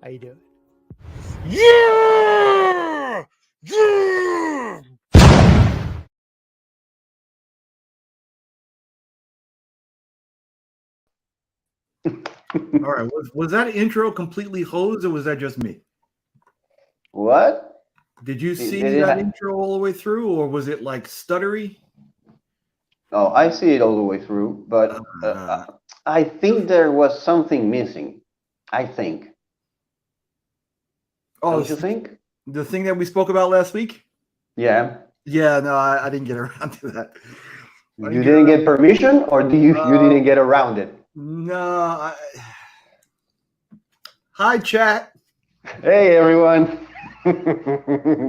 How you doing? Yeah! Yeah! All right. Was that intro completely hosed, or was that just me? What? Did you see Did it that intro all the way through, or was it like stuttery? Oh, I see it all the way through, but I think there was something missing. I think. Oh, Don't you think? the thing that we spoke about last week? Yeah. Yeah, no, I didn't get around to that. You didn't get permission, or you didn't get around it? No. Hi, chat. Hey, everyone.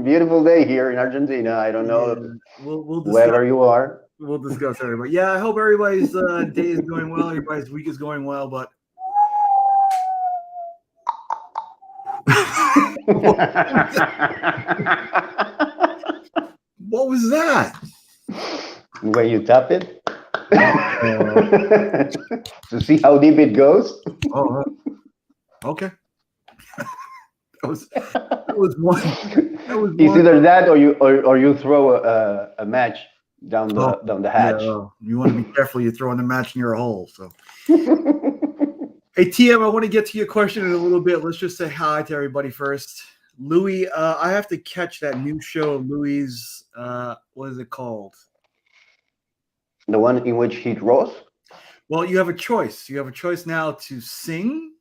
Beautiful day here in Argentina. I don't know We'll wherever you are. We'll discuss everybody. Yeah, I hope everybody's day is going well. Everybody's week is going well, but what was that? When you tap it to see how deep it goes. Oh, okay. That was one. It's either that or you throw a match down the hatch. Yeah, you want to be careful. You're throwing the match near a hole. So, hey TM, I want to get to your question in a little bit. Let's just say hi to everybody first. Louis, I have to catch that new show of Louis'. What is it called? The one in which he draws? Well, you have a choice. You have a choice now to sing.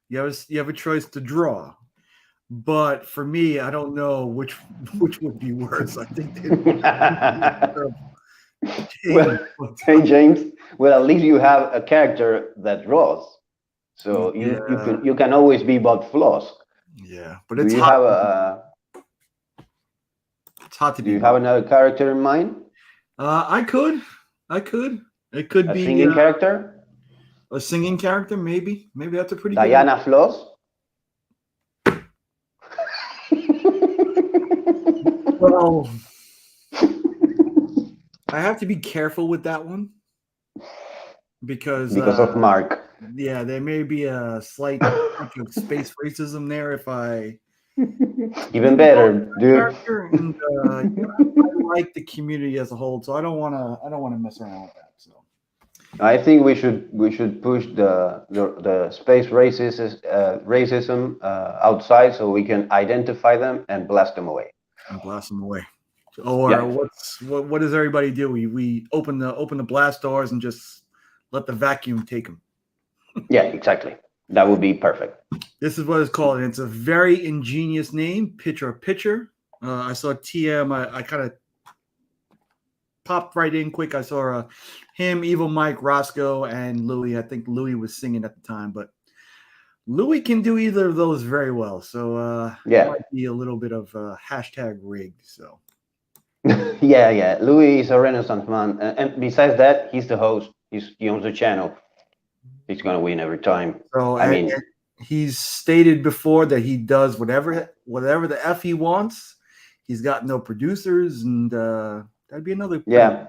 You have a choice to draw. But for me, I don't know which would be worse. I think well, hey James. Well, at least you have a character that draws, so you can always be but flaws. Yeah, but it's hot. It's hot to be. Do you have another character in mind? I could. It could be a singing character. A singing character, maybe. Maybe that's a pretty Diana good Floss. Well, I have to be careful with that one because of Mark. Yeah, there may be a slight space racism there if I. Even better, dude. And, I like the community as a whole, so I don't want to mess around with that. So I think we should push the space racism outside so we can identify them and blast them away. Or what does everybody do? We open the blast doors and just let the vacuum take them. Yeah, exactly. That would be perfect. This is what it's called, and it's a very ingenious name. Picture. I saw TM. I kind of popped right in quick. I saw him, Evil Mike, Roscoe, and Louis. I think Louis was singing at the time, but Louis can do either of those very well. So it might be a little bit of hashtag rigged. So yeah. Louis is a Renaissance man, and besides that, he's the host. He owns the channel. He's gonna win every time. So I mean, he's stated before that he does whatever the F he wants. He's got no producers, and that'd be another. Yeah.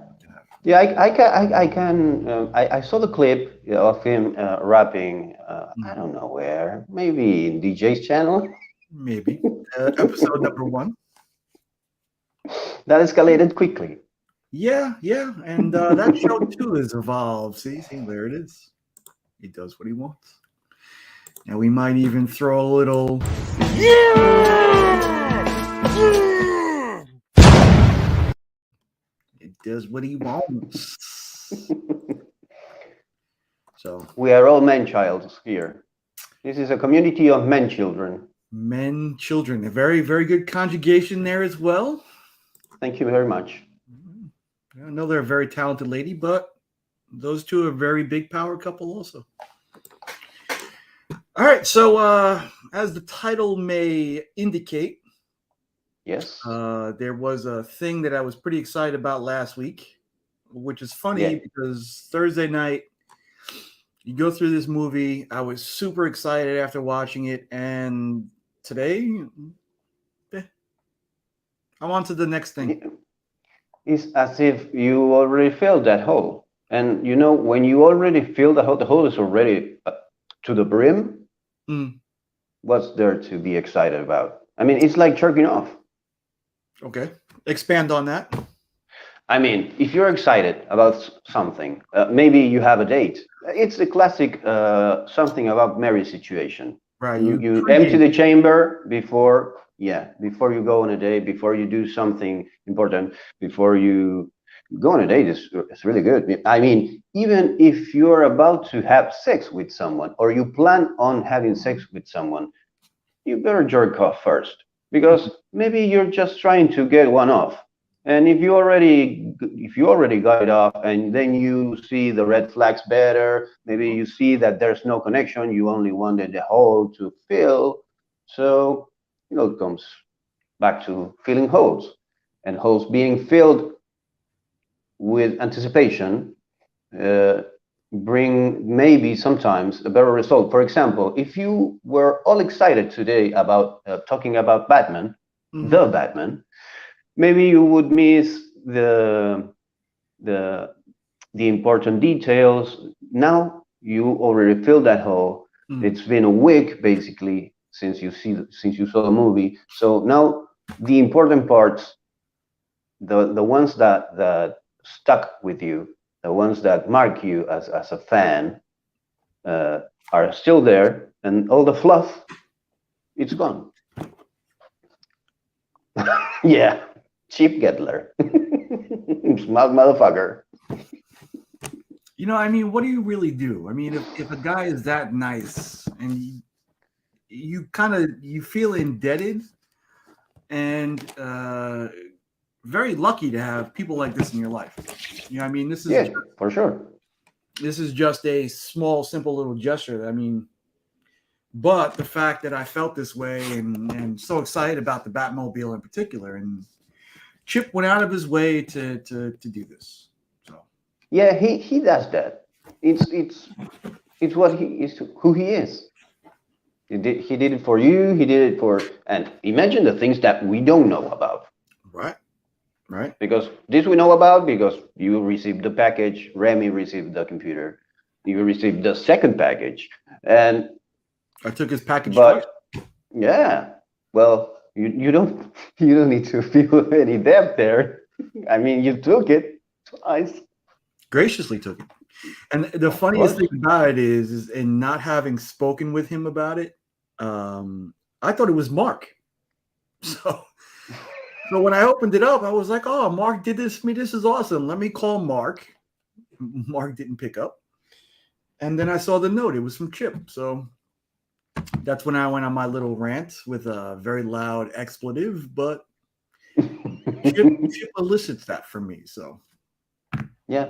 I saw the clip of him rapping. I don't know where. Maybe in DJ's channel. Maybe episode number 1. That escalated quickly. Yeah, and that show too has evolved. See, there it is. He does what he wants. And we might even throw a little. It does what he wants. So we are all men-childs here. This is a community of men-children. Men-children. A very, very good conjugation there as well. Thank you very much. I know they're a very talented lady, but those two are a very big power couple also. All right, so as the title may indicate, yes, there was a thing that I was pretty excited about last week, which is funny because Thursday night, you go through this movie. I was super excited after watching it, and today, I'm on to the next thing. It's as if you already filled that hole. And, when you already fill the hole is already to the brim. What's there to be excited about? I mean, it's like jerking off. Okay. Expand on that. I mean, if you're excited about something, maybe you have a date. It's a classic something about marriage situation. Right. You empty the chamber before you go on a date, before you do something important, before you go on a date. It's really good. I mean, even if you're about to have sex with someone or you plan on having sex with someone, you better jerk off first, because maybe you're just trying to get one off. And if you already got it off, and then you see the red flags better, maybe you see that there's no connection, you only wanted the hole to fill. So, it comes back to filling holes, and holes being filled with anticipation bring maybe sometimes a better result. For example, if you were all excited today about talking about Batman, the Batman, maybe you would miss the important details. Now you already filled that hole. It's been a week basically since you saw the movie. So now the important parts, the ones that stuck with you, the ones that mark you as a fan, are still there, and all the fluff, it's gone. Yeah, cheap Gettler. Smart motherfucker. I mean, what do you really do? I mean, if a guy is that nice and you feel indebted and very lucky to have people like this in your life. I mean, this is for sure. This is just a small, simple little gesture. I mean, but the fact that I felt this way and so excited about the Batmobile in particular, and Chip went out of his way to do this. So yeah, he does that. It's what he is, who he is. He did it for you. He did it for, and imagine the things that we don't know about. Right. Because this we know about because you received the package. Remy received the computer. You received the second package, and I took his package twice. Yeah, well, you don't need to feel any debt there. I mean, you took it twice. Graciously took it. And the funniest thing about it is in not having spoken with him about it, I thought it was Mark. So when I opened it up, I was like, oh, Mark did this for me. This is awesome. Let me call Mark. Mark didn't pick up. And then I saw the note. It was from Chip. So that's when I went on my little rant with a very loud expletive. But Chip elicits that from me. So yeah,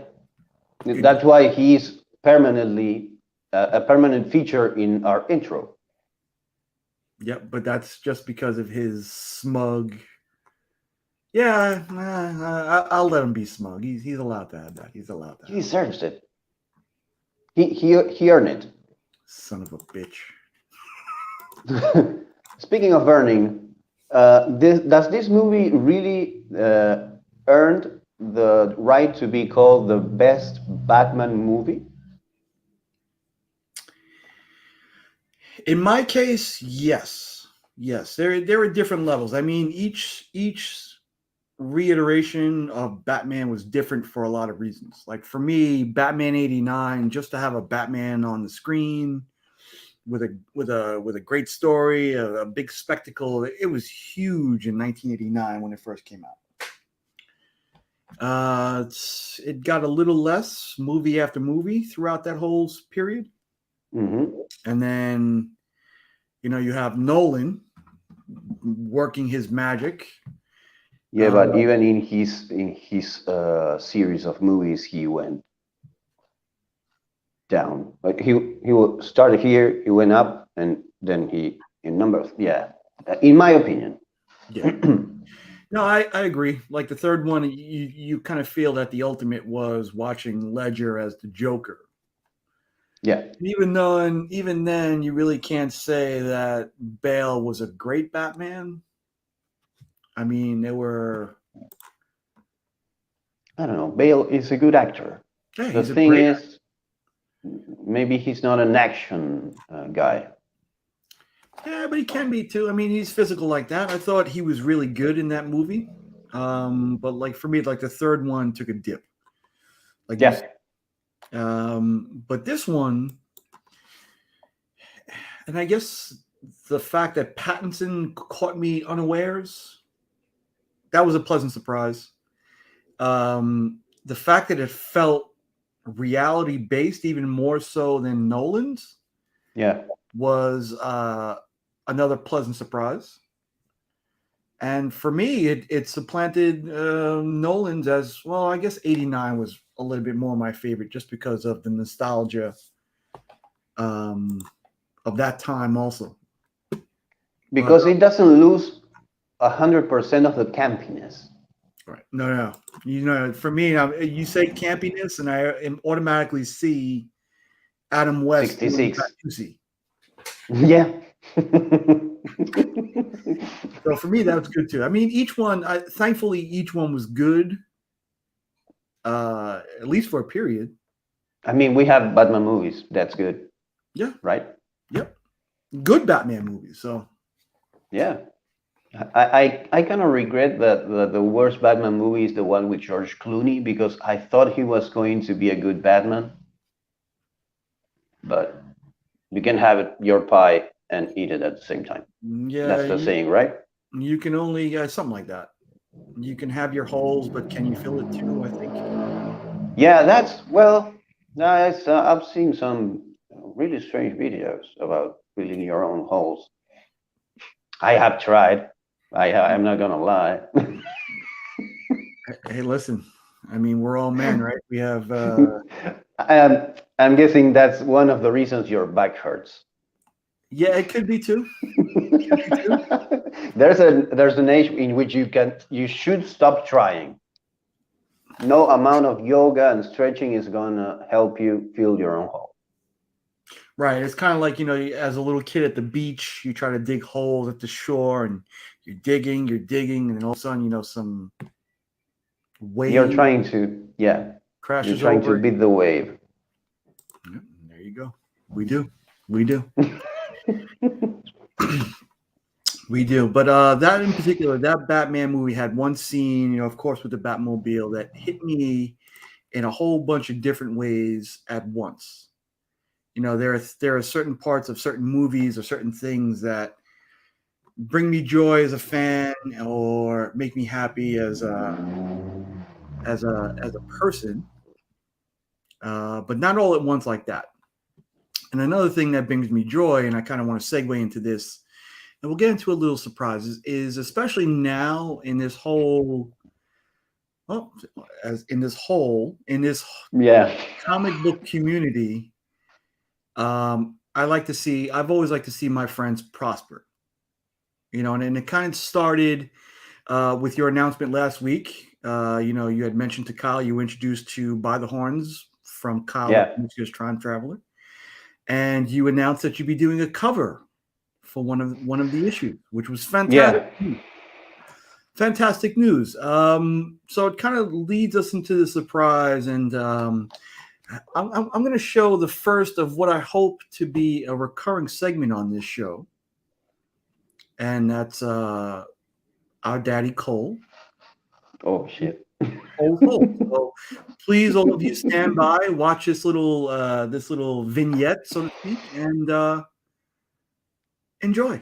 that's why he's permanently a permanent feature in our intro. Yeah, but that's just because of his smug. Yeah, I'll let him be smug. He's allowed to have that. He's allowed that. He deserves it. He earned it. Son of a bitch. Speaking of earning, does this movie really earned the right to be called the best Batman movie? In my case, yes. There are different levels. I mean, each reiteration of Batman was different for a lot of reasons. Like for me, Batman '89, just to have a Batman on the screen with a great story, a big spectacle, it was huge in 1989 when it first came out. It got a little less movie after movie throughout that whole period. Mm-hmm. And then, you have Nolan working his magic. Yeah, but even in his series of movies, he went down. Like he started here, he went up, and then he in numbers. Yeah, in my opinion. Yeah. No, I agree. Like the third one, you kind of feel that the ultimate was watching Ledger as the Joker. Yeah. Even then, you really can't say that Bale was a great Batman. I mean, there were. I don't know. Bale is a good actor. Yeah, the thing is, maybe he's not an action guy. Yeah, but he can be too. I mean, he's physical like that. I thought he was really good in that movie. But like for me, like the third one took a dip. Like Yeah. but this one, and I guess the fact that Pattinson caught me unawares, that was a pleasant surprise. The fact that it felt reality based even more so than Nolan's was another pleasant surprise. And for me, it supplanted Nolan's as well. I guess 89 was a little bit more my favorite just because of the nostalgia of that time also. Because it doesn't lose 100% of the campiness. Right. No. You know, for me, you say campiness, and I automatically see Adam West. 66. Yeah. So for me, that was good too. I mean, each one, thankfully, each one was good, at least for a period. I mean, we have Batman movies. That's good. Yeah. Right? Yep. Good Batman movies. So. Yeah. I kind of regret that the worst Batman movie is the one with George Clooney, because I thought he was going to be a good Batman. But you can have it, your pie and eat it at the same time. Yeah. That's the saying, right? You can only, something like that. You can have your holes, but can you fill it too, I think? Yeah, I've seen some really strange videos about filling your own holes. I have tried. I'm not gonna lie. Hey, listen. I mean, we're all men, right? We have. I'm guessing that's one of the reasons your back hurts. Yeah, it could be too. There's an age in which you should stop trying. No amount of yoga and stretching is gonna help you fill your own hole. Right. It's kind of like, as a little kid at the beach, you try to dig holes at the shore, and you're digging, and then all of a sudden, some wave. You're trying to, crashes you're trying over. to beat the wave. Yep, there you go. We do. We do. But that in particular, that Batman movie had one scene, of course, with the Batmobile that hit me in a whole bunch of different ways at once. There are certain parts of certain movies or certain things that bring me joy as a fan or make me happy as a person, but not all at once like that. And another thing that brings me joy, and I kind of want to segue into this, and we'll get into a little surprises, is especially now in this comic book community. I've always liked to see my friends prosper, and it kind of started with your announcement last week. You had mentioned to Kyle, you were introduced to By the Horns from Kyle, who's Time Traveler, and you announced that you'd be doing a cover for one of the issues, which was fantastic. Yeah. Fantastic news. So it kind of leads us into the surprise, and I'm going to show the first of what I hope to be a recurring segment on this show, and that's our daddy Cole. Oh shit! So please, all of you, stand by, watch this little vignette, so to speak, and enjoy.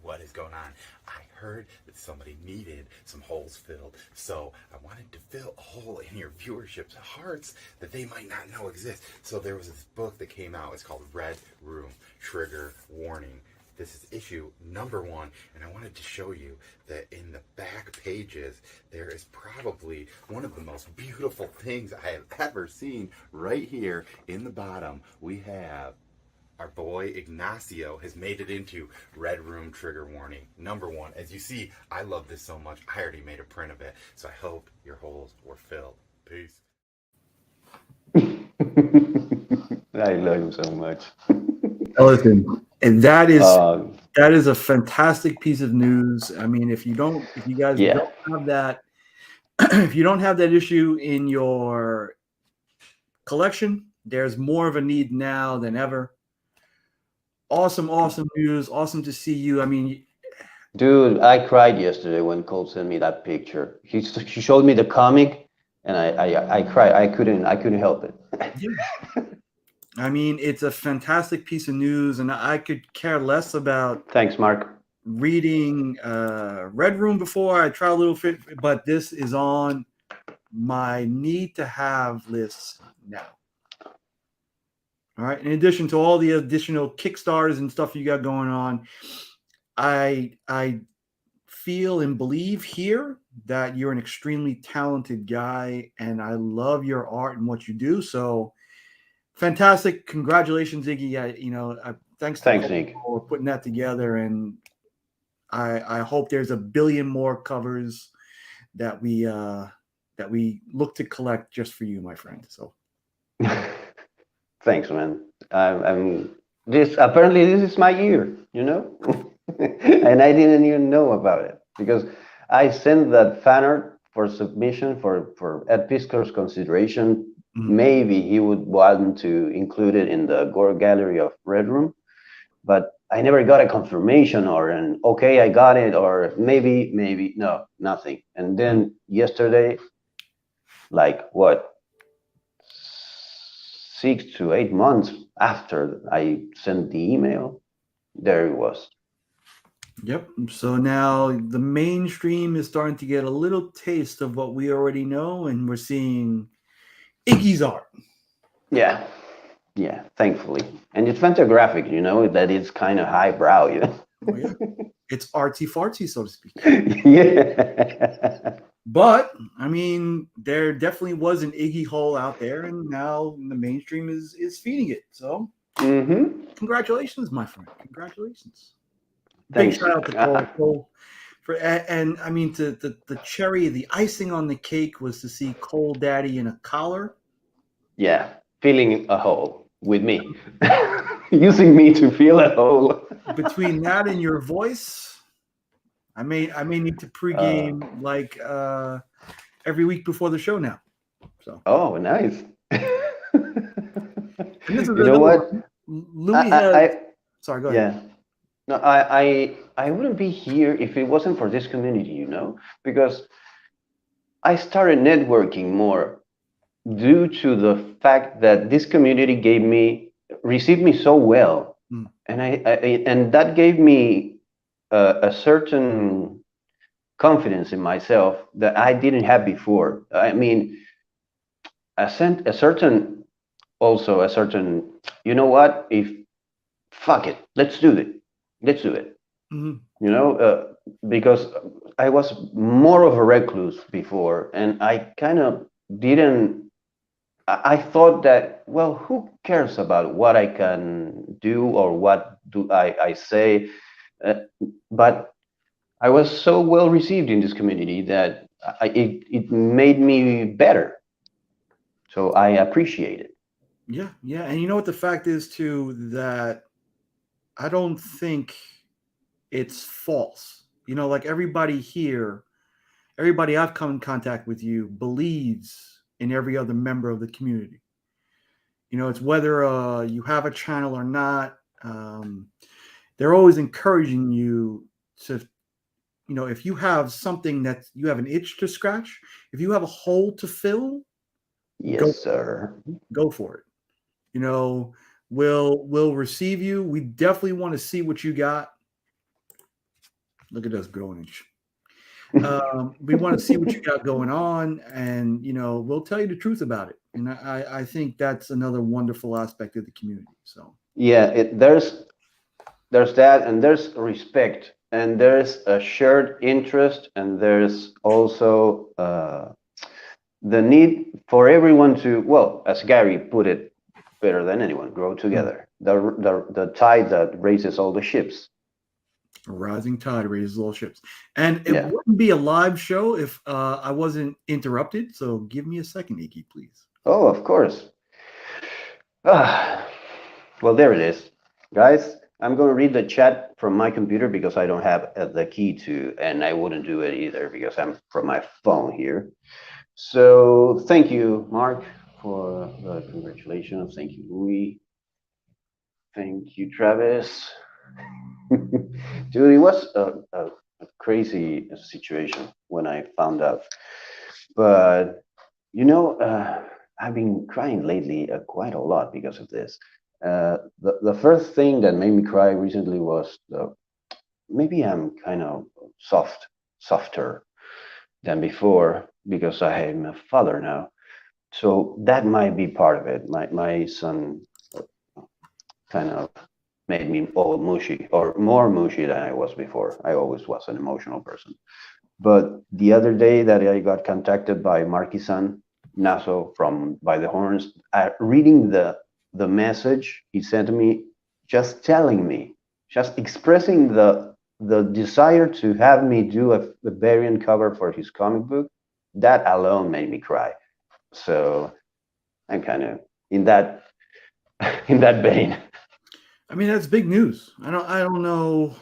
What is going on? I heard that somebody needed some holes filled, so I wanted to fill a hole in your viewership's hearts that they might not know exist. So there was this book that came out. It's called Red Room, Trigger Warning. This is issue number 1, and I wanted to show you that in the back pages, there is probably one of the most beautiful things I have ever seen. Right here in the bottom, we have our boy Ignacio has made it into Red Room Trigger Warning number 1. As you see, I love this so much, I already made a print of it, so I hope your holes were filled. Peace. I love you so much. Listen, And that is Uh, a fantastic piece of news. I mean, if you guys yeah, don't have that, if you don't have that issue in your collection, there's more of a need now than ever. Awesome, awesome news. Awesome to see you. I mean, dude, I cried yesterday when Cole sent me that picture. He showed me the comic, and I cried. I couldn't help it. yeah. I mean, it's a fantastic piece of news, and I could care less about Thanks, Mark. reading Red Room before. I try a little bit, but this is on my need to have list now. All right. In addition to all the additional Kickstarters and stuff you got going on, I feel and believe here that you're an extremely talented guy, and I love your art and what you do. So fantastic! Congratulations, Iggy. Thanks to Cole Nick. for putting that together, and I hope there's a billion more covers that we look to collect just for you, my friend. So Thanks, man. I'm this. Apparently, this is my year. And I didn't even know about it because I sent that fan art for submission for Ed Piskor's consideration. Maybe he would want to include it in the Gore Gallery of Red Room, but I never got a confirmation or an okay, I got it, or maybe no, nothing. And then yesterday, like what, 6 to 8 months after I sent the email, there it was. Yep. So now the mainstream is starting to get a little taste of what we already know, and we're seeing Iggy's art. Yeah, thankfully. And it's fantagraphic, that it's kind of highbrow, Oh, yeah. It's artsy fartsy, so to speak. Yeah. But I mean, there definitely was an Iggy hole out there, and now the mainstream is feeding it. So congratulations, my friend. Congratulations. Thanks. Big shout out to Cole for, and I mean, the cherry, the icing on the cake was to see Cole Daddy in a collar. Yeah, filling a hole with me, using me to fill a hole. Between that and your voice, I may need to pregame like every week before the show now. So. Oh, nice. And this is you know what? Louis has. Sorry, go ahead. Yeah. No, I wouldn't be here if it wasn't for this community, because I started networking more due to the fact that this community received me so well, and and that gave me a certain confidence in myself that I didn't have before. I mean, a certain, you know what? Fuck it, let's do it. Because I was more of a recluse before, and I kind of didn't. I thought that, well, who cares about what I can do or what do I say? But I was so well received in this community that it made me better. So I appreciate it. Yeah, and you know what the fact is too, that I don't think it's false. Like everybody here, everybody I've come in contact with you believes in every other member of the community. It's whether you have a channel or not. They're always encouraging you to, if you have something that you have an itch to scratch, if you have a hole to fill, yes, sir. Go for it. We'll receive you. We definitely want to see what you got. Look at us growing. We want to see what you got going on, and we'll tell you the truth about it. And I think that's another wonderful aspect of the community. So yeah, there's that, and there's respect, and there's a shared interest, and there's also the need for everyone to, well, as Gary put it better than anyone, grow together. The tide that raises all the ships. A rising tide raises all ships. And it wouldn't be a live show if I wasn't interrupted. So give me a second, Iggy, please. Oh, of course. Well, there it is. Guys, I'm going to read the chat from my computer because I don't have the key to, and I wouldn't do it either because I'm from my phone here. So thank you, Mark, for the congratulations. Thank you, Louis. Thank you, Travis. Dude, it was a crazy situation when I found out. But, you know, I've been crying lately quite a lot because of this. The first thing that made me cry recently was maybe I'm kind of softer than before because I am a father now. So that might be part of it. My son kind of made me all mushy or more mushy than I was before. I always was an emotional person. But the other day that I got contacted by Marky-san Naso from By the Horns, reading the message he sent me, just telling me, just expressing the desire to have me do a variant cover for his comic book, that alone made me cry. So I'm kind of in that in that vein. I mean, that's big news. I don't know.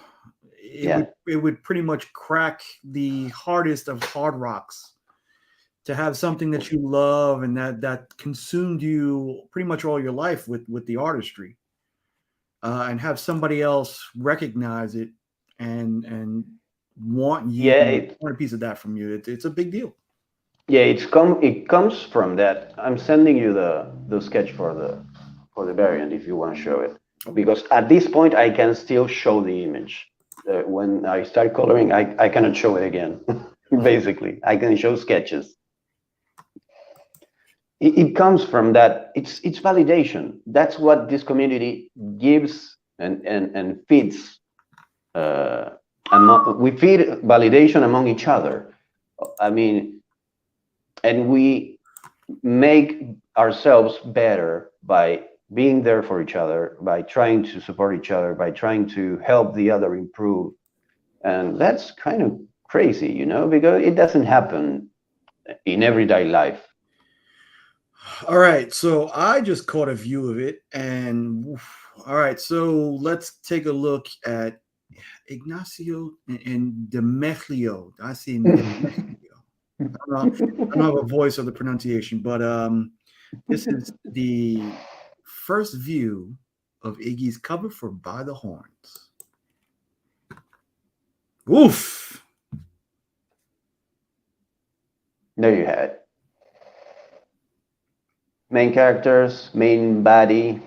It would pretty much crack the hardest of hard rocks to have something that you love and that consumed you pretty much all your life with the artistry, and have somebody else recognize it and want a piece of that from you. It's a big deal. Yeah, it comes from that. I'm sending you the sketch for the variant if you want to show it, because at this point I can still show the image. When I start coloring, I cannot show it again. Basically, I can show sketches. It comes from that. It's validation. That's what this community gives and feeds. We feed validation among each other. I mean, and we make ourselves better by being there for each other, by trying to support each other, by trying to help the other improve. And that's kind of crazy, you know, because it doesn't happen in everyday life. All right, so I just caught a view of it, and all right, so let's take a look at Ignacio and Demetrio. I see Demetrio. I don't have a voice or the pronunciation, but this is the first view of Iggy's cover for By the Horns. Woof! There you have it. Main characters, main baddie.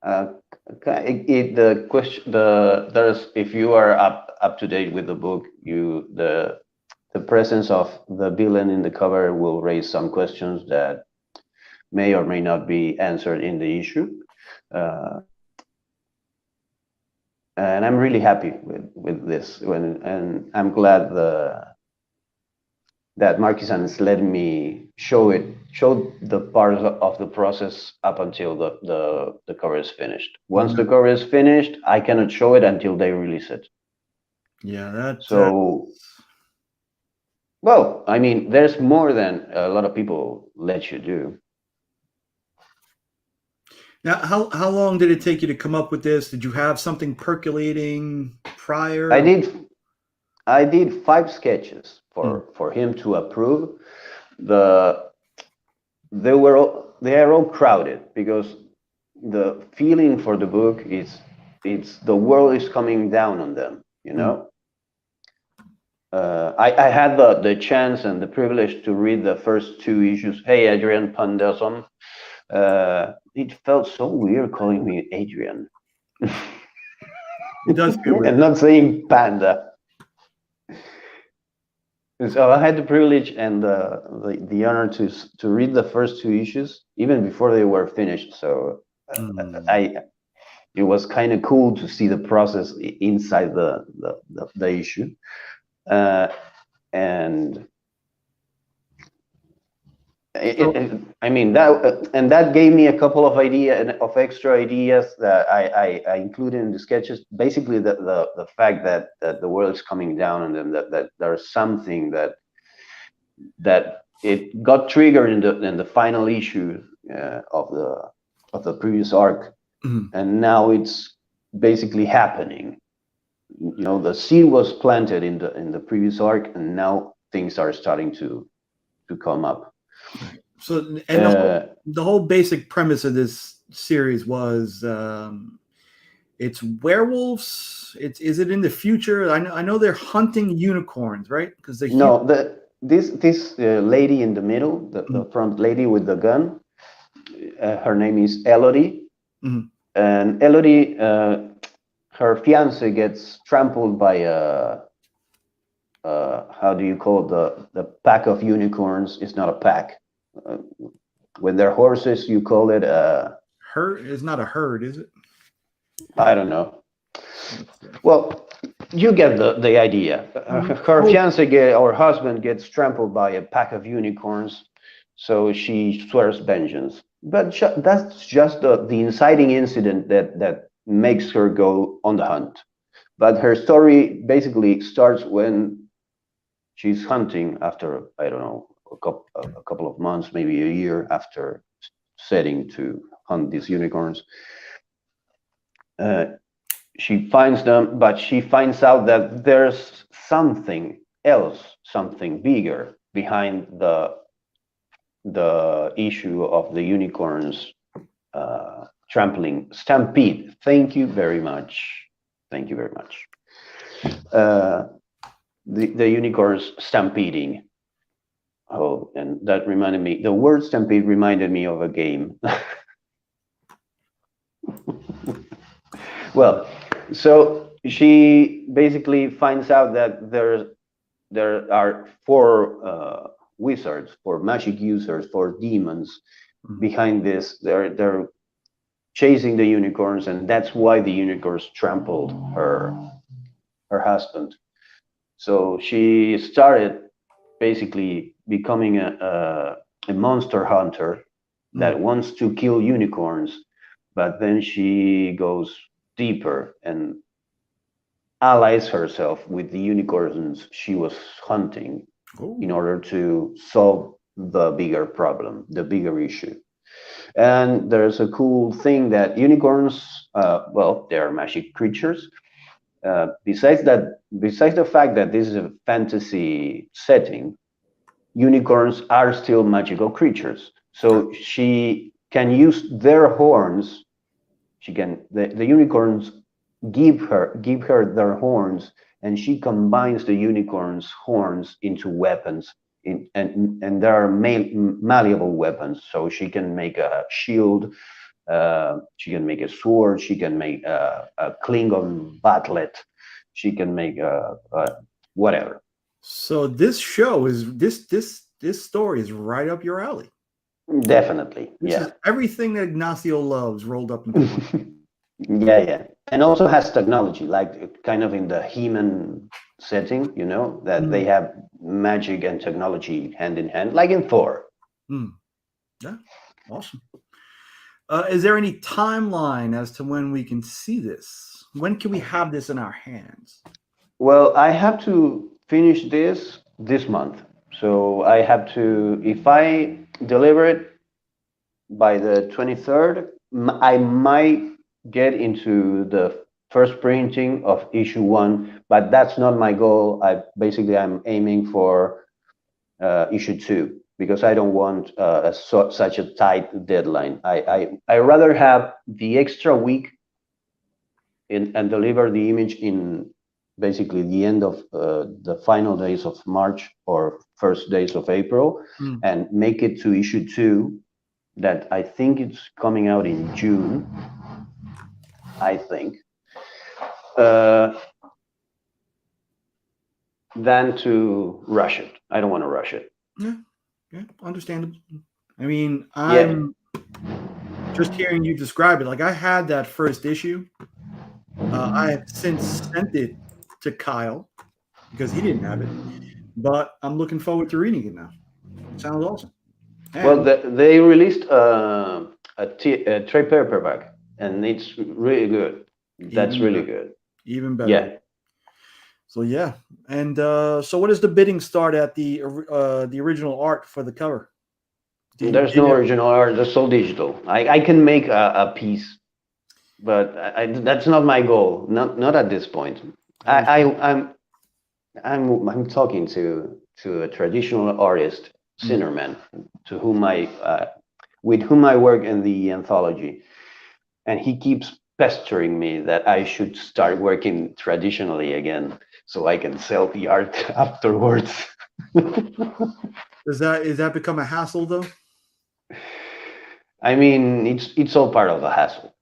The question, there's, if you are up to date with the book, the presence of the villain in the cover will raise some questions that may or may not be answered in the issue. And I'm really happy with this, and I'm glad that Marky-san has let me show the part of the process up until the cover is finished. Once the cover is finished, I cannot show it until they release it. Yeah, well, I mean, there's more than a lot of people let you do. Now, how long did it take you to come up with this? Did you have something percolating prior? I did 5 sketches for him to approve. They are all crowded because the feeling for the book is the world is coming down on them, you know. I had the chance and the privilege to read the first 2 issues. Hey, Adrian Pandesum. It felt so weird calling me Adrian. It does feel weird. And not saying Panda. So I had the privilege and the honor to read the first 2 issues even before they were finished. So it was kind of cool to see the process inside the issue, and I mean that gave me a couple of extra ideas that I included in the sketches. Basically, the fact that the world is coming down on them, that there's something that it got triggered in the final issue of the previous arc, and now it's basically happening. The seed was planted in the previous arc, and now things are starting to come up. So, and the whole basic premise of this series was it's werewolves. Is it in the future? I know they're hunting unicorns, right? Because this lady in the middle, the front lady with the gun, her name is Elodie, and Elodie, her fiance gets trampled by a how do you call it? The pack of unicorns? It's not a pack. When they're horses, you call it a herd. It's not a herd, is it? I don't know. Well, you get the idea. Her fiance or husband gets trampled by a pack of unicorns, so she swears vengeance. But that's just the inciting incident that makes her go on the hunt. But her story basically starts when she's hunting after, I don't know, a couple of months, maybe a year after setting to hunt these unicorns. She finds them, but she finds out that there's something else, something bigger behind the issue of the unicorns trampling stampede. Thank you very much. Thank you very much. The unicorns stampeding. Oh, and that reminded me. The word stampede reminded me of a game. Well, so she basically finds out that there are four wizards, four magic users, four demons behind this. They're chasing the unicorns, and that's why the unicorns trampled her husband. So she started basically becoming a monster hunter that wants to kill unicorns, but then she goes deeper and allies herself with the unicorns she was hunting in order to solve the bigger problem, the bigger issue. And there's a cool thing that unicorns, well, they're magic creatures. Besides the fact that this is a fantasy setting, unicorns are still magical creatures. So she can use their horns. The unicorns give her their horns, and she combines the unicorns' horns into weapons. And there are malleable weapons, so she can make a shield, she can make a sword, she can make a Klingon bat'let, she can make whatever. So this show is this story is right up your alley. Definitely, this is everything that Ignacio loves rolled up into one. Yeah, and also has technology, like kind of in the He-Man setting, that they have magic and technology hand in hand, like in Thor. Yeah, awesome. Is there any timeline as to when we can see this? When can we have this in our hands? Well, I have to finish this month. So I have to, if I deliver it by the 23rd, I might get into the first printing of issue 1, but that's not my goal. I'm aiming for issue 2, because I don't want such a tight deadline. I rather have the extra week and deliver the image in basically the end of the final days of March or first days of April, and make it to issue 2, that I think it's coming out in June. I think, than to rush it. I don't want to rush it. Yeah, understandable. I mean, I'm just hearing you describe it. Like, I had that first issue. I have since sent it to Kyle because he didn't have it, but I'm looking forward to reading it now. It sounds awesome. And well, they released a trade paperback, and it's really good. That's really good. Even better. Yeah. So yeah, and so what does the bidding start at the original art for the cover? There's no original art. That's all digital. I can make a piece. but that's not my goal. Not at this point. I'm talking to a traditional artist, Sinnerman, to whom with whom I work in the anthology, and he keeps pestering me that I should start working traditionally again, so I can sell the art afterwards. Is that become a hassle though? I mean, it's all part of the hassle,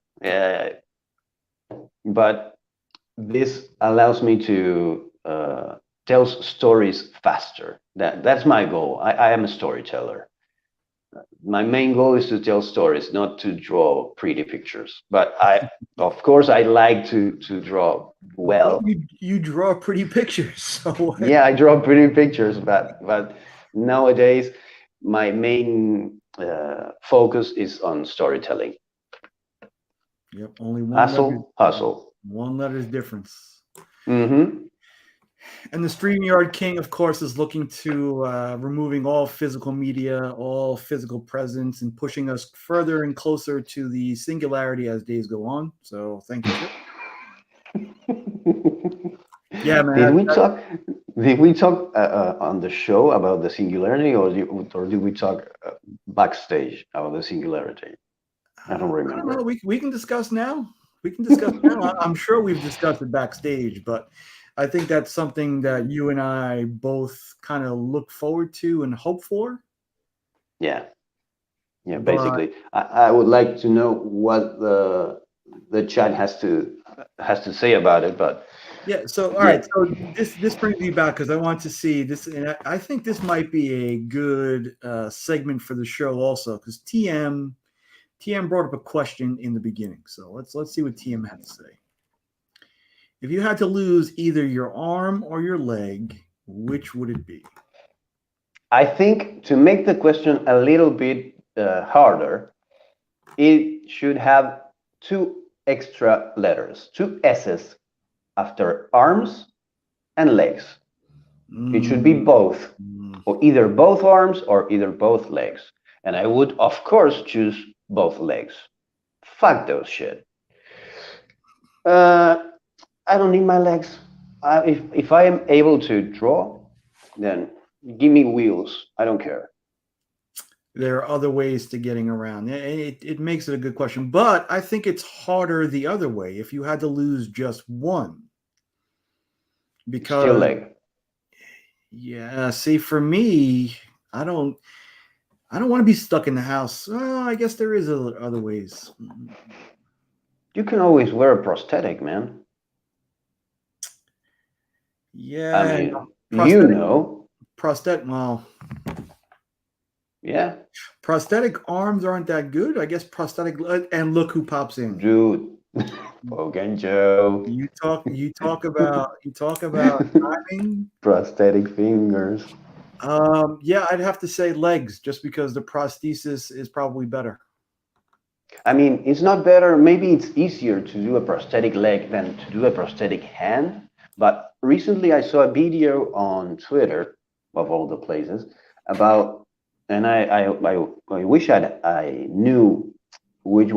but this allows me to tell stories faster. That's my goal. I am a storyteller. My main goal is to tell stories, not to draw pretty pictures. But of course, I like to draw well. You draw pretty pictures, so yeah, I draw pretty pictures, but nowadays my main focus is on storytelling. Yep, only one hustle. One letter's difference. Mm-hmm. And the StreamYard King, of course, is looking to removing all physical media, all physical presence, and pushing us further and closer to the singularity as days go on. So thank you. Yeah, man. Did we talk on the show about the singularity, or did we talk backstage about the singularity? I don't remember. I don't know. We can discuss now. We can discuss now. I'm sure we've discussed it backstage, but I think that's something that you and I both kind of look forward to and hope for. Yeah. Basically, I would like to know what the chat has to say about it, but yeah. So all right. So this brings me back because I want to see this, and I think this might be a good segment for the show also, because TM brought up a question in the beginning. So let's see what TM had to say. If you had to lose either your arm or your leg, which would it be? I think to make the question a little bit harder, it should have 2 extra letters, 2 S's after arms and legs. It should be both, or either both arms or either both legs. And I would, of course, choose both legs. Fuck those shit. I don't need my legs. If I am able to draw, then give me wheels. I don't care. There are other ways to getting around. It makes it a good question, but I think it's harder the other way if you had to lose just one. Because still leg. Yeah, see, for me, I don't want to be stuck in the house. I guess there is other ways. You can always wear a prosthetic, man. Yeah, I mean, prosthetic. Well, yeah, prosthetic arms aren't that good. I guess prosthetic. And look who pops in, dude. Bogan Joe. You talk about timing. Prosthetic fingers. Yeah, I'd have to say legs, just because the prosthesis is probably better. I mean, it's not better. Maybe it's easier to do a prosthetic leg than to do a prosthetic hand. But recently I saw a video on Twitter, of all the places, about, and I wish I knew which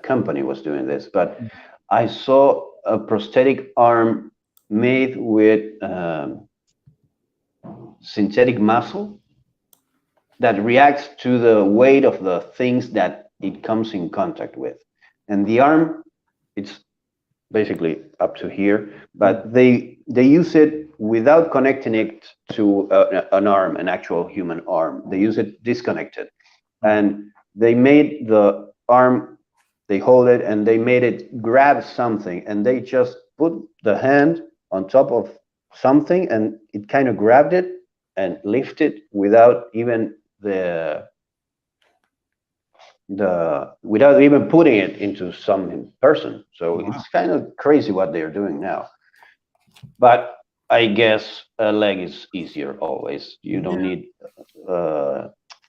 company was doing this, but I saw a prosthetic arm made with synthetic muscle that reacts to the weight of the things that it comes in contact with. And the arm, it's basically up to here, but they use it without connecting it to an actual human arm. They use it disconnected. And they made the arm, they hold it, and they made it grab something, and they just put the hand on top of something, and it kind of grabbed it and lifted without even without even putting it into some person. So wow. It's kind of crazy what they're doing now. But I guess a leg is easier always. You don't need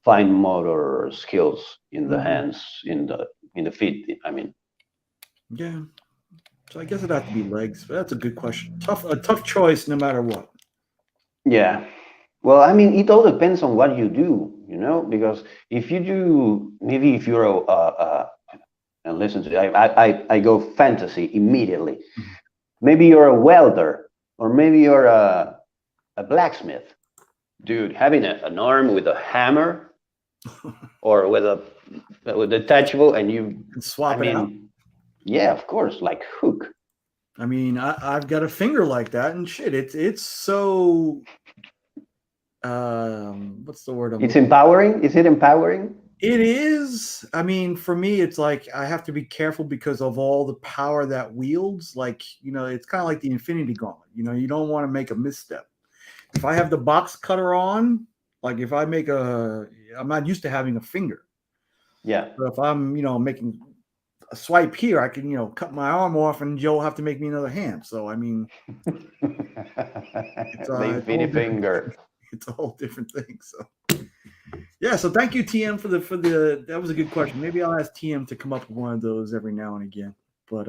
fine motor skills in the hands, in the feet. I mean, yeah. So I guess it'd have to be legs. But that's a good question. A tough choice, no matter what. Yeah. Well, I mean, it all depends on what you do, you know, because if you do, maybe if you're and listen to it. I go fantasy immediately. Maybe you're a welder, or maybe you're a blacksmith. Dude, having an arm with a hammer or with a detachable, and you And swap it out. Yeah, of course, like Hook. I mean, I've got a finger like that, and shit, it's so. What's the word? It's empowering. Is it empowering? It is. I mean, for me, it's like I have to be careful because of all the power that wields. Like, it's kind of like the Infinity Gauntlet. You don't want to make a misstep. If I have the box cutter on, like if I I'm not used to having a finger. Yeah. But if I'm, making a swipe here, I can, cut my arm off, and Joe will have to make me another hand. So I mean, it's the infinity finger. It's a whole different thing. So yeah. So thank you, TM, for the. That was a good question. Maybe I'll ask TM to come up with one of those every now and again. But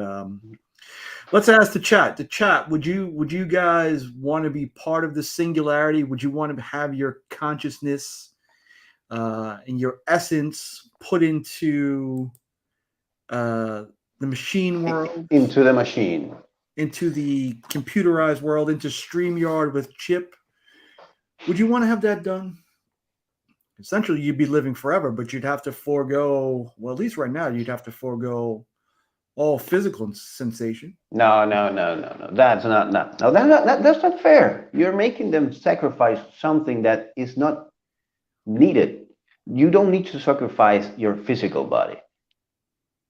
let's ask the chat. The chat. Would you guys want to be part of the singularity? Would you want to have your consciousness and your essence put into the machine world, into the machine, into the computerized world, into StreamYard with Chip? Would you want to have that done? Essentially, you'd be living forever, but you'd have to forego, well, at least right now, you'd have to forego all physical sensation. No. That's not fair. You're making them sacrifice something that is not needed. You don't need to sacrifice your physical body.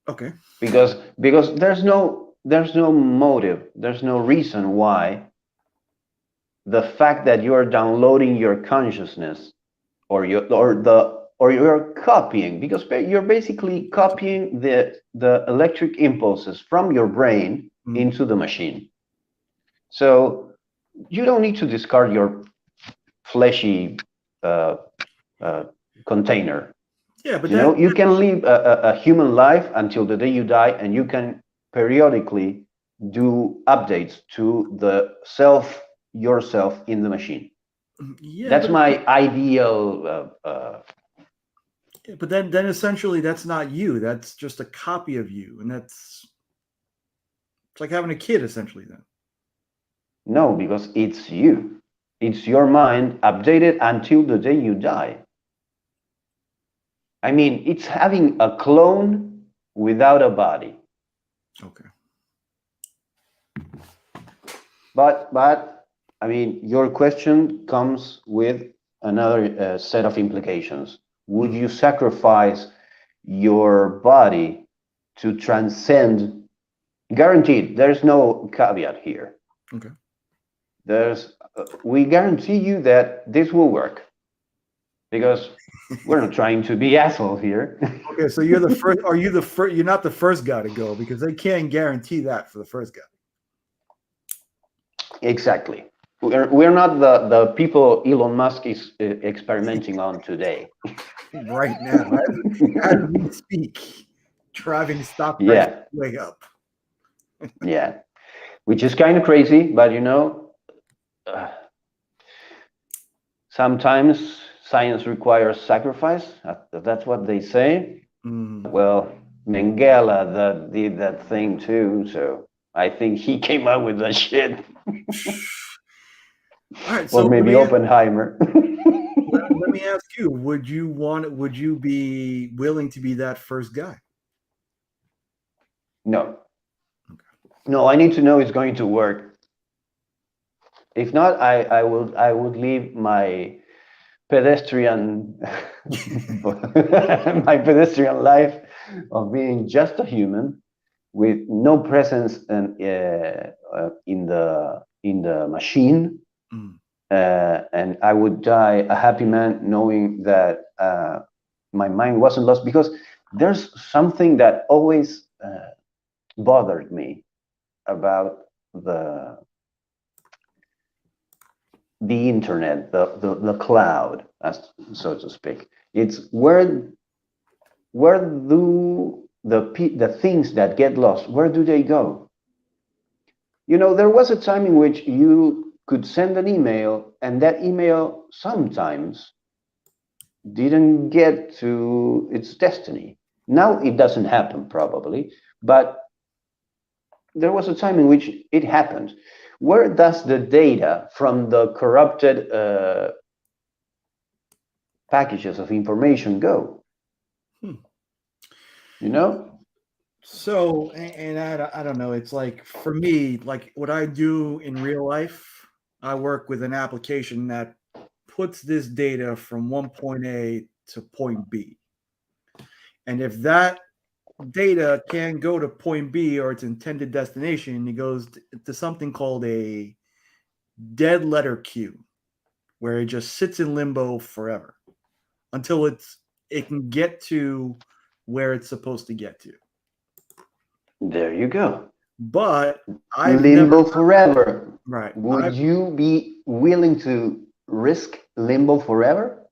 Okay. Because there's no motive, there's no reason why the fact that you are downloading your consciousness or you're copying, because you're basically copying the electric impulses from your brain into the machine. So you don't need to discard your fleshy container. Yeah, but you can live a human life until the day you die, and you can periodically do updates to yourself in the machine. Yeah, that's my ideal. But then essentially that's not you. That's just a copy of you, and it's like having a kid essentially. Then no, because it's you. It's your mind updated until the day you die. I mean, it's having a clone without a body. Okay. But I mean, your question comes with another set of implications. Would you sacrifice your body to transcend? Guaranteed, there's no caveat here. Okay. We guarantee you that this will work, because we're not trying to be assholes here. Okay, so you're the first. Are you the first? You're not the first guy to go, because they can't guarantee that for the first guy. Exactly. We're not the people Elon Musk is experimenting on today. Right now, as we speak, driving stock price way up. Yeah, which is kind of crazy, but sometimes science requires sacrifice. That's what they say. Well, Mengele did that thing too, so I think he came up with that shit. All right, or maybe Oppenheimer. Let me ask you: would you be willing to be that first guy? No. Okay. No, I need to know it's going to work. If not, I would leave my pedestrian my pedestrian life of being just a human with no presence in the machine. And I would die a happy man, knowing that my mind wasn't lost, because there's something that always bothered me about the internet, the cloud, as so to speak. It's where do the things that get lost, where do they go? There was a time in which you could send an email, and that email sometimes didn't get to its destiny. Now it doesn't happen probably, but there was a time in which it happened. Where does the data from the corrupted packages of information go? You know? So, and I don't know. It's like for me, like what I do in real life, I work with an application that puts this data from one point A to point B. And if that data can go to point B or its intended destination, it goes to something called a dead letter queue, where it just sits in limbo forever until it can get to where it's supposed to get to. There you go. But I've Limbo never forever. right. Would you be willing to risk limbo forever?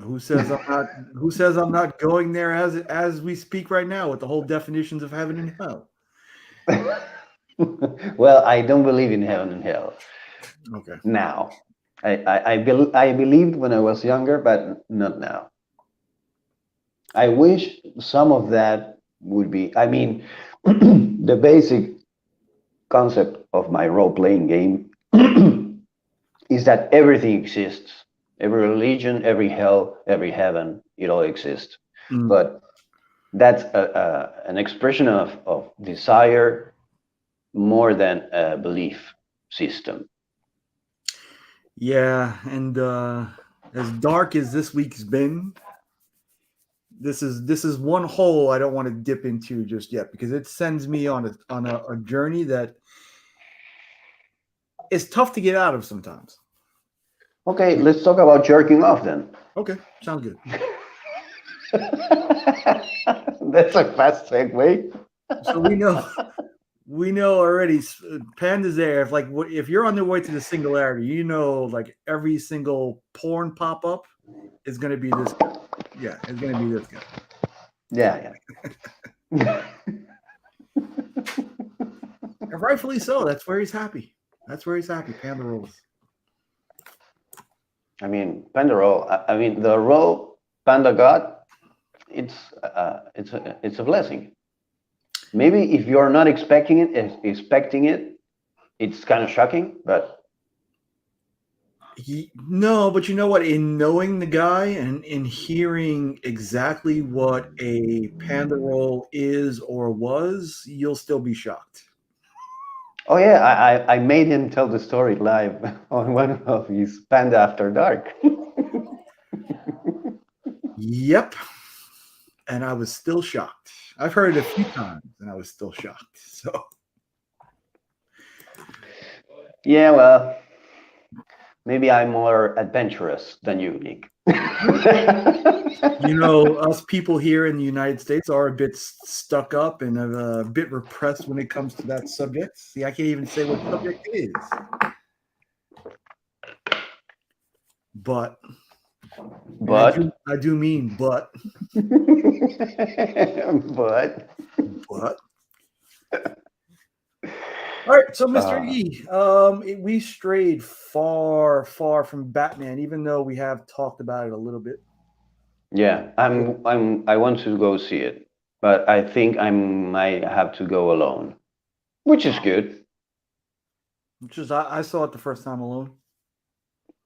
Who says I'm not? Who says I'm not going there as we speak right now with the whole definitions of heaven and hell? Well, I don't believe in heaven and hell. Okay. Now, I believed when I was younger, but not now. I wish some of that would be. I mean, the basic concept of my role-playing game is that everything exists. Every religion, every hell, every heaven, it all exists. Mm. But that's an expression of desire more than a belief system. Yeah, and as dark as this week's been, this is one hole I don't want to dip into just yet because it sends me on a journey that is tough to get out of sometimes. Okay, let's talk about jerking off then. Okay, sounds good. That's a fast segue. So we know already. Panda's there. If you're on the way to the singularity, you know, like every single porn pop up is going to be this guy. Yeah, it's going to be this guy. Yeah. And rightfully so. That's where he's happy. Panda rules. I mean, Panda role. I mean, the role Panda got. It's a blessing. Maybe if you're not expecting it, it's kind of shocking. But no, but you know what? In knowing the guy and in hearing exactly what a Panda role is or was, you'll still be shocked. Oh yeah, I made him tell the story live on one of his Panda After Dark. Yep. And I was still shocked. I've heard it a few times and I was still shocked. So yeah, well, maybe I'm more adventurous than you, Nick. You know, us people here in the United States are a bit stuck up and a bit repressed when it comes to that subject. See, I can't even say what the subject is. But I do mean but. But. All right, so Mr. E, we strayed far from Batman, even though we have talked about it a little bit. Yeah, I want to go see it, but I think I might have to go alone, which is good. I saw it the first time alone.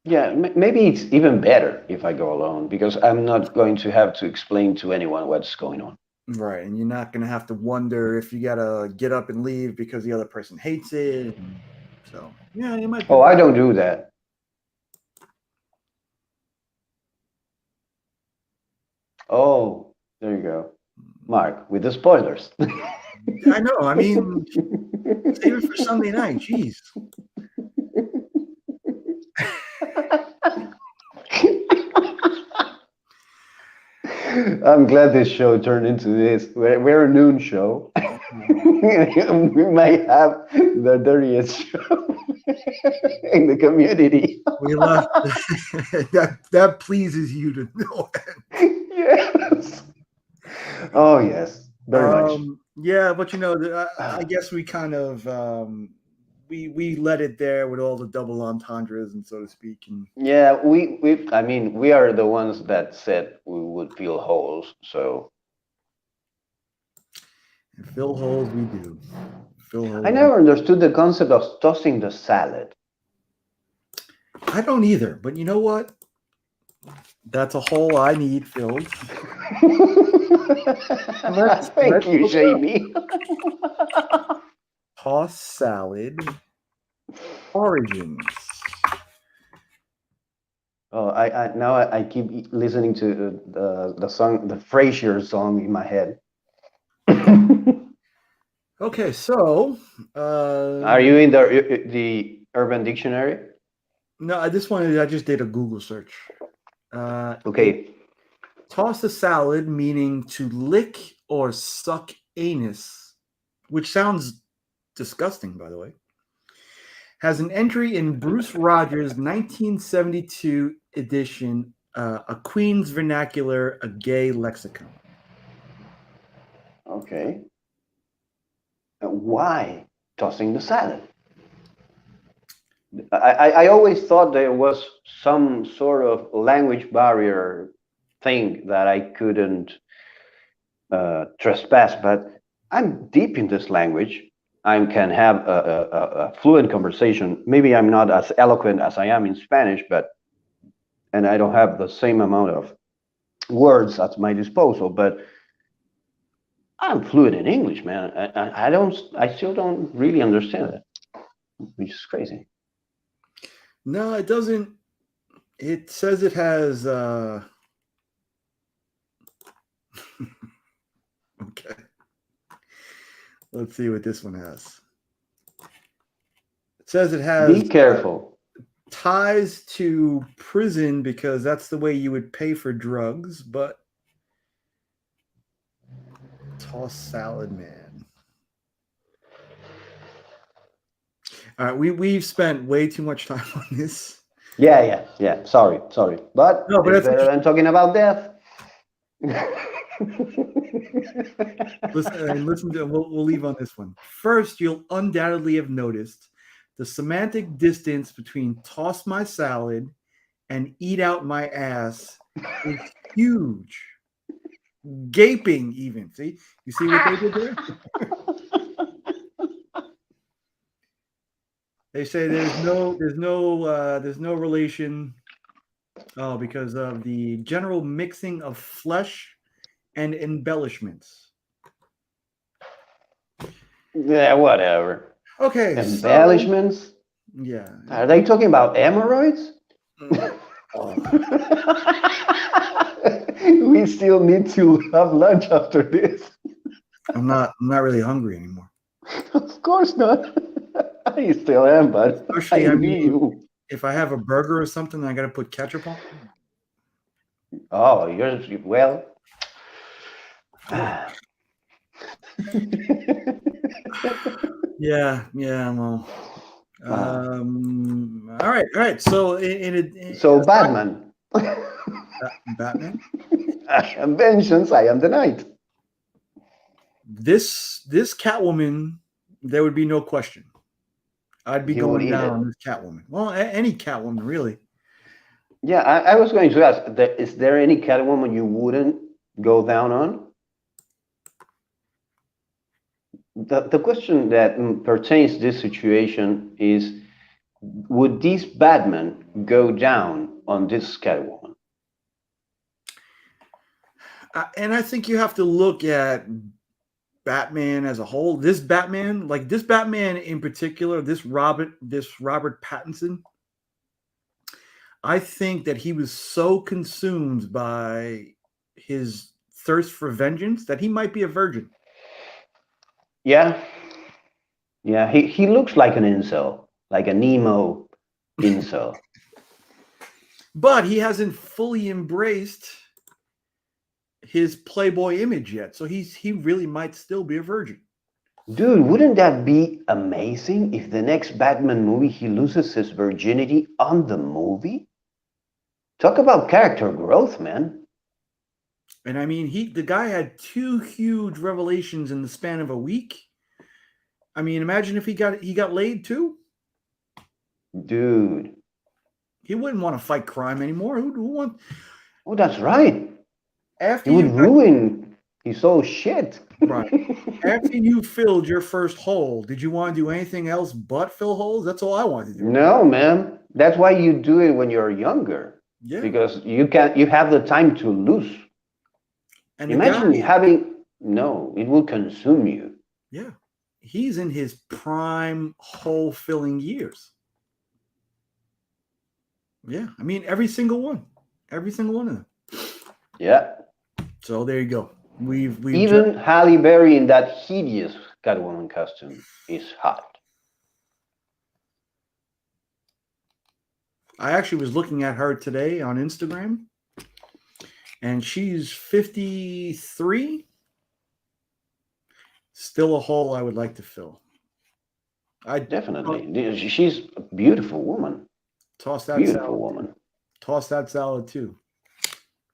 Yeah, maybe it's even better if I go alone because I'm not going to have to explain to anyone what's going on. Right, and you're not going to have to wonder if you got to get up and leave because the other person hates it. So, yeah, it might be. Oh, I don't do that. Oh, there you go. Mark, with the spoilers. I know. I mean, save it for Sunday night. Jeez. I'm glad this show turned into this. We're a noon show. We might have the dirtiest show in the community. We love that pleases you to know. Yes. Oh yes, very much. Yeah, but you know, I guess we kind of we let it there with all the double entendres and so to speak. And Yeah, I mean, we are the ones that said we would fill holes. So fill holes we do. Fill holes. I never understood the concept of tossing the salad. I don't either, but you know what? That's a hole I need filled. Thank you, Jamie. Toss salad origins. Oh, I keep listening to the song, the Frasier song in my head. Okay, so Are you in the Urban Dictionary? no, I just did a Google search. Okay. Toss a salad, meaning to lick or suck anus, which sounds disgusting, by the way, has an entry in Bruce Rogers' 1972 edition, A Queen's Vernacular, a Gay Lexicon. Okay. Why tossing the salad? I always thought there was some sort of language barrier thing that I couldn't trespass, but I'm deep in this language. I can have a fluent conversation. Maybe I'm not as eloquent as I am in Spanish, and I don't have the same amount of words at my disposal, but I'm fluent in English, man. I still don't really understand it, which is crazy. No, it doesn't. It says it has. Okay. Let's see what this one has. It says it has. Be careful. Ties to prison because that's the way you would pay for drugs, but toss salad, man. All right, we've spent way too much time on this. Yeah. Sorry, but No, but it's better than talking about death. Listen to we'll leave on this one. First, you'll undoubtedly have noticed the semantic distance between toss my salad and eat out my ass is huge. Gaping even. See? You see what they did there? They say there's no relation because of the general mixing of flesh and embellishments. Yeah, whatever. Okay. Embellishments? So, yeah. Are they talking about hemorrhoids? We still need to have lunch after this. I'm not really hungry anymore. Of course not. I still am, but Especially, I mean, if I have a burger or something, I got to put ketchup on. Oh, well. Yeah. Well. All right. So Batman. Batman. I am vengeance. I am the night. This Catwoman, there would be no question. I'd be going down on this Catwoman. Well, any Catwoman, really. Yeah, I was going to ask, is there any Catwoman you wouldn't go down on? The question that pertains to this situation is, would this Batman go down on this Catwoman? And I think you have to look at Batman as a whole. This Batman in particular, this Robert Pattinson, I think that he was so consumed by his thirst for vengeance that he might be a virgin. Yeah. He looks like an incel, like a Nemo incel. But he hasn't fully embraced his Playboy image yet, so he really might still be a virgin. Dude, wouldn't that be amazing if the next Batman movie he loses his virginity on the movie? Talk about character growth, man. And I mean, the guy had 2 huge revelations in the span of a week. I mean, imagine if he got laid too. Dude. He wouldn't want to fight crime anymore. Who want Oh, that's right. after He would you ruin his whole shit. right after you filled your first hole? Did you want to do anything else but fill holes? That's all I wanted to do. No, man. That's why you do it when you're younger. Yeah, Because you have the time to lose. and the Imagine guy, having no, it will consume you. yeah, he's in his prime hole filling years. Yeah, I mean every single one of them. Yeah. So there you go. We've Even Halle Berry in that hideous Catwoman costume is hot. I actually was looking at her today on Instagram, and she's 53. Still a hole I would like to fill. I Definitely. She's a beautiful woman. toss that Beautiful salad. woman. Toss that salad too.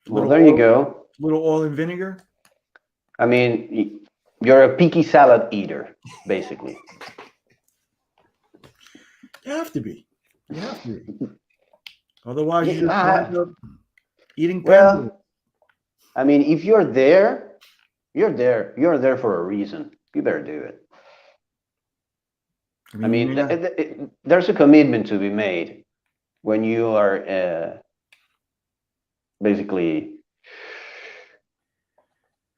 Well, there you go. Little oil and vinegar. I mean, you're a picky salad eater, basically. You have to be. You have to be. Otherwise, you just wind up eating. Well, I mean, if you're there, you're there. You're there for a reason. You better do it. I mean, there's a commitment to be made when you are basically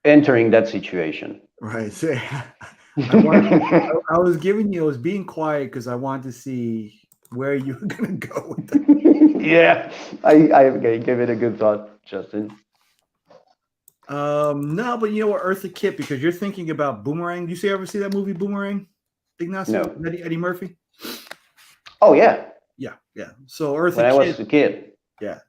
entering that situation. Right. I was being quiet because I wanted to see where you were going to go with that. Yeah, I give it a good thought, Justin. No, but you know what, Eartha Kitt, because you're thinking about Boomerang. Do you ever see that movie Boomerang? Ignacio? No. Eddie Murphy? Oh yeah. Yeah. So Eartha when Kitt, I was a kid. Yeah.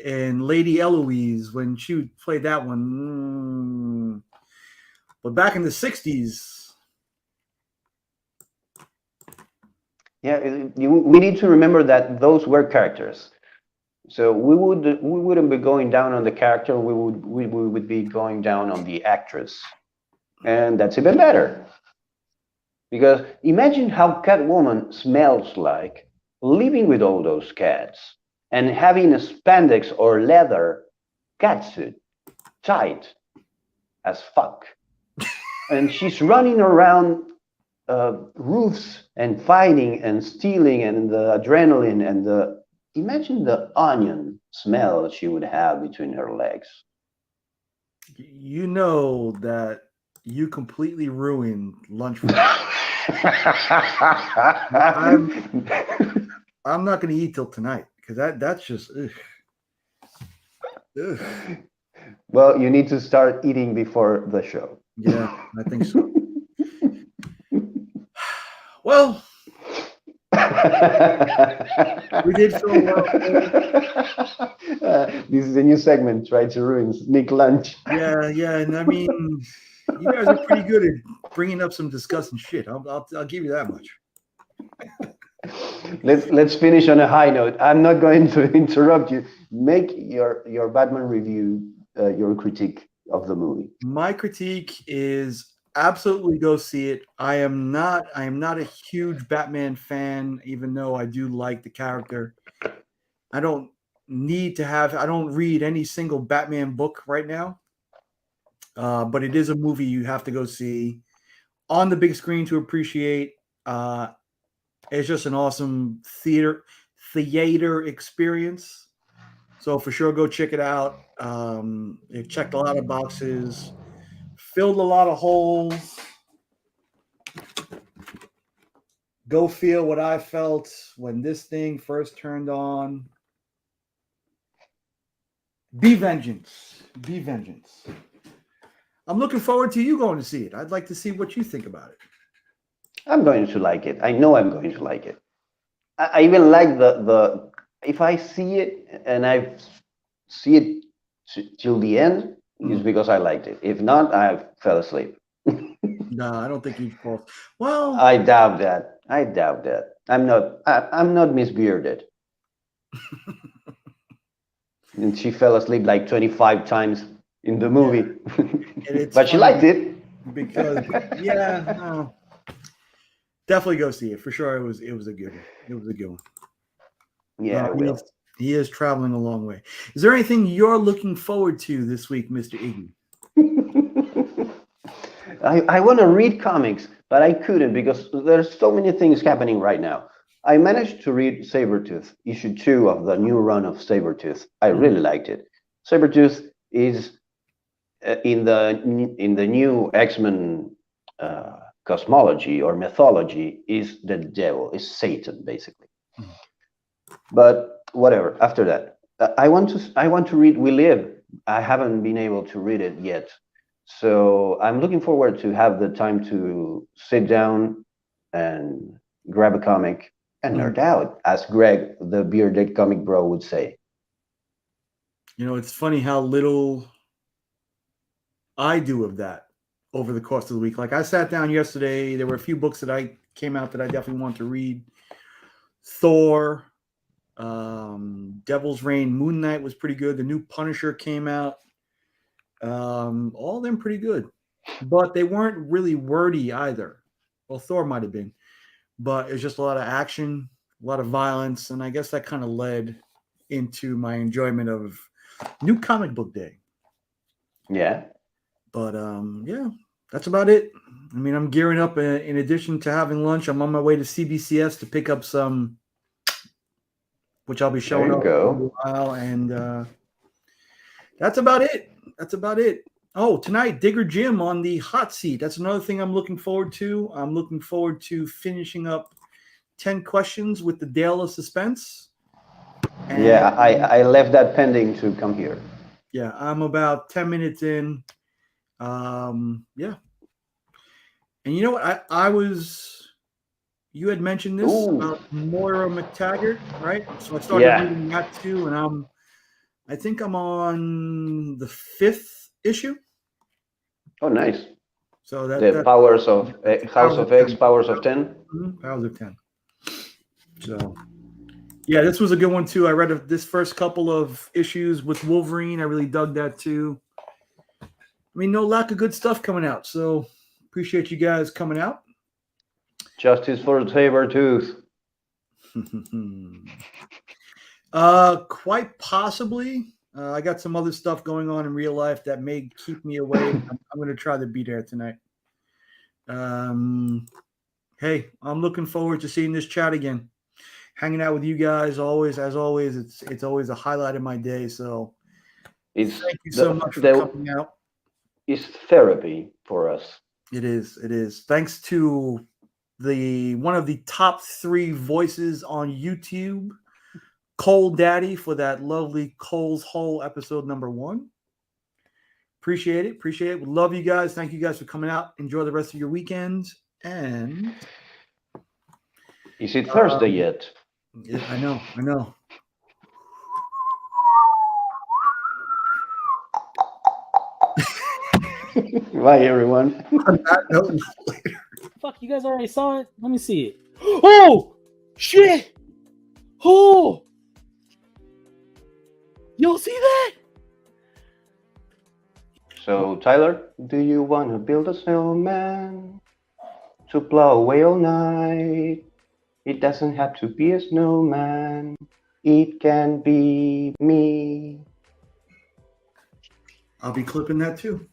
And Lady Eloise, when she played that one. But back in the 60s. Yeah, we need to remember that those were characters. So we wouldn't be going down on the character. We would be going down on the actress, and that's even better. Because imagine how Catwoman smells like living with all those cats and having a spandex or leather catsuit, tight as fuck, and she's running around roofs and fighting and stealing, and the adrenaline and the imagine the onion smell she would have between her legs. You know that you completely ruined lunch for me. I'm not going to eat till tonight because that's just ugh. Ugh. Well, you need to start eating before the show. Yeah, I think so. Well, we did so well. This is a new segment. Try to ruin Nick lunch. Yeah, and I mean, you guys are pretty good at bringing up some disgusting shit. I'll give you that much. Let's finish on a high note. I'm not going to interrupt you. Make your Batman review, your critique of the movie. My critique is absolutely go see it. I am not a huge Batman fan, even though I do like the character. I don't read any single Batman book right now. But it is a movie you have to go see on the big screen to appreciate. It's just an awesome theater experience. So for sure, go check it out. It checked a lot of boxes, filled a lot of holes. Go feel what I felt when this thing first turned on. Be vengeance. Be vengeance. I'm looking forward to you going to see it. I'd like to see what you think about it. I'm going to like it. I know I'm going to like it. I even like the if I see it and I see it till the end, it's because I liked it. If not, I fell asleep. No, I don't think you'd fall. Well, I doubt that. I'm not Miss Bearded. And she fell asleep like 25 times in the movie. Yeah. But she liked it. Because, yeah, no. Definitely go see it for sure. It was a good one. It was a good one. Yeah, I will. He is traveling a long way. Is there anything you're looking forward to this week, Mr. Iggy? I want to read comics, but I couldn't because there's so many things happening right now. I managed to read Sabretooth, issue 2 of the new run of Sabretooth. I really liked it. Sabretooth is in the new X-Men cosmology or mythology is the devil, is Satan basically. But whatever. After that, I want to read We Live. I haven't been able to read it yet, so I'm looking forward to have the time to sit down and grab a comic and nerd out, as Greg, the bearded comic bro, would say. You know, it's funny how little I do of that over the course of the week. Like I sat down yesterday. There were a few books that I came out that I definitely want to read. Thor, Devil's Reign, Moon Knight was pretty good. The new Punisher came out. All of them pretty good, but they weren't really wordy either. Well, Thor might have been, but it was just a lot of action, a lot of violence, and I guess that kind of led into my enjoyment of New Comic Book Day. Yeah. But yeah, that's about it. I mean, I'm gearing up. In addition to having lunch, I'm on my way to CBCS to pick up some, which I'll be showing up in a while, and that's about it. That's about it. Oh, tonight, Digger Jim on the hot seat. That's another thing I'm looking forward to. I'm looking forward to finishing up 10 questions with the Dale of Suspense. And yeah, I left that pending to come here. Yeah, I'm about 10 minutes in. Yeah. And you know what? You had mentioned this about Moira McTaggart, right? So I started reading that too, and I think I'm on the 5th issue. Oh, nice. So the powers of House of X, Powers of 10. Powers of 10. So, yeah, this was a good one too. I read this first couple of issues with Wolverine. I really dug that too. I mean, no lack of good stuff coming out. So, appreciate you guys coming out. Justice for Sabretooth. Quite possibly. I got some other stuff going on in real life that may keep me away. I'm going to try to be there tonight. Hey, I'm looking forward to seeing this chat again. Hanging out with you guys always, as always, it's always a highlight of my day. So thank you so much for coming out. It's therapy for us. It is. It is. Thanks to one of the top 3 voices on YouTube, Cole Daddy, for that lovely Cole's Hole episode number 1. Appreciate it. Appreciate it. We love you guys. Thank you guys for coming out. Enjoy the rest of your weekend. And is it Thursday yet? I know. I know. Bye, everyone. Fuck, you guys already saw it? Let me see it. Oh! Shit! Oh! Y'all see that? So, Tyler, do you want to build a snowman to blow away all night? It doesn't have to be a snowman. It can be me. I'll be clipping that too.